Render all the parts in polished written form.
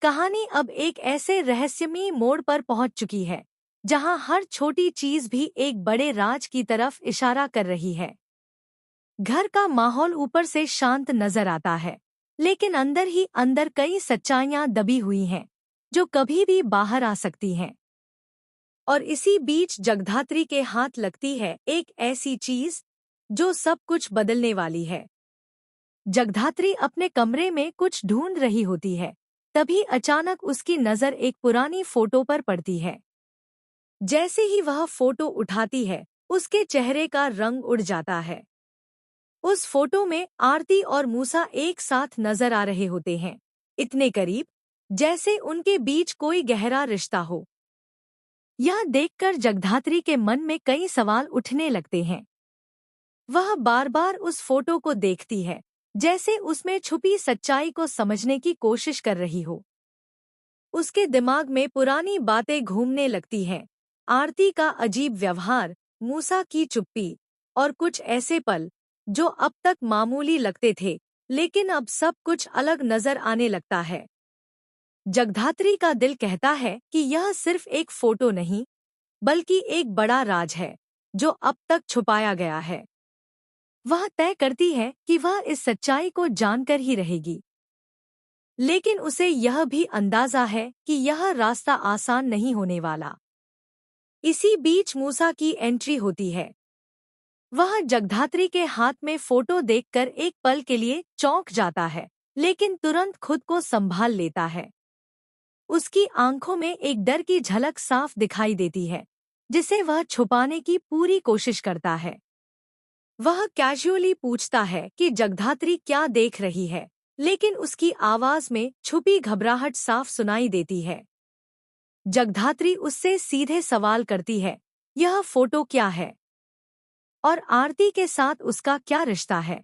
कहानी अब एक ऐसे रहस्यमयी मोड़ पर पहुंच चुकी है जहां हर छोटी चीज भी एक बड़े राज की तरफ इशारा कर रही है। घर का माहौल ऊपर से शांत नजर आता है, लेकिन अंदर ही अंदर कई सच्चाइयां दबी हुई हैं जो कभी भी बाहर आ सकती हैं। और इसी बीच जगधात्री के हाथ लगती है एक ऐसी चीज जो सब कुछ बदलने वाली है। जगधात्री अपने कमरे में कुछ ढूंढ रही होती है, तभी अचानक उसकी नजर एक पुरानी फोटो पर पड़ती है। जैसे ही वह फोटो उठाती है, उसके चेहरे का रंग उड़ जाता है। उस फोटो में आरती और मूसा एक साथ नजर आ रहे होते हैं, इतने करीब जैसे उनके बीच कोई गहरा रिश्ता हो। यह देखकर जगधात्री के मन में कई सवाल उठने लगते हैं। वह बार बार उस फोटो को देखती है, जैसे उसमें छुपी सच्चाई को समझने की कोशिश कर रही हो। उसके दिमाग में पुरानी बातें घूमने लगती हैं, आरती का अजीब व्यवहार, मूसा की चुप्पी और कुछ ऐसे पल जो अब तक मामूली लगते थे, लेकिन अब सब कुछ अलग नजर आने लगता है। जगधात्री का दिल कहता है कि यह सिर्फ एक फोटो नहीं, बल्कि एक बड़ा राज है जो अब तक छुपाया गया है। वह तय करती है कि वह इस सच्चाई को जानकर ही रहेगी। लेकिन उसे यह भी अंदाजा है कि यह रास्ता आसान नहीं होने वाला। इसी बीच मूसा की एंट्री होती है। वह जगधात्री के हाथ में फोटो देखकर एक पल के लिए चौंक जाता है, लेकिन तुरंत खुद को संभाल लेता है। उसकी आंखों में एक डर की झलक साफ दिखाई देती है, जिसे वह छुपाने की पूरी कोशिश करता है। वह कैजुअली पूछता है कि जगधात्री क्या देख रही है, लेकिन उसकी आवाज में छुपी घबराहट साफ सुनाई देती है। जगधात्री उससे सीधे सवाल करती है, यह फोटो क्या है और आरती के साथ उसका क्या रिश्ता है।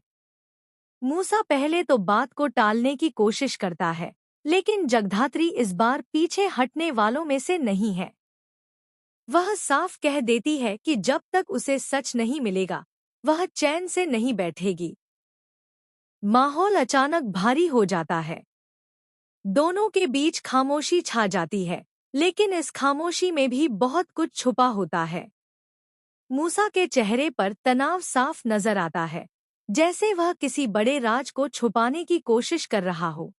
मूसा पहले तो बात को टालने की कोशिश करता है, लेकिन जगधात्री इस बार पीछे हटने वालों में से नहीं है। वह साफ कह देती है कि जब तक उसे सच नहीं मिलेगा, वह चैन से नहीं बैठेगी। माहौल अचानक भारी हो जाता है। दोनों के बीच खामोशी छा जाती है, लेकिन इस खामोशी में भी बहुत कुछ छुपा होता है। मूसा के चेहरे पर तनाव साफ नजर आता है, जैसे वह किसी बड़े राज को छुपाने की कोशिश कर रहा हो।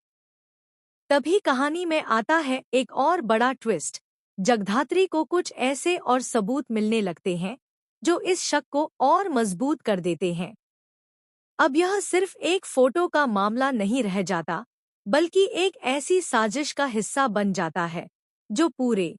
तभी कहानी में आता है एक और बड़ा ट्विस्ट। जगधात्री को कुछ ऐसे और सबूत मिलने लगते हैं जो इस शक को और मजबूत कर देते हैं। अब यह सिर्फ एक फोटो का मामला नहीं रह जाता, बल्कि एक ऐसी साजिश का हिस्सा बन जाता है जो पूरे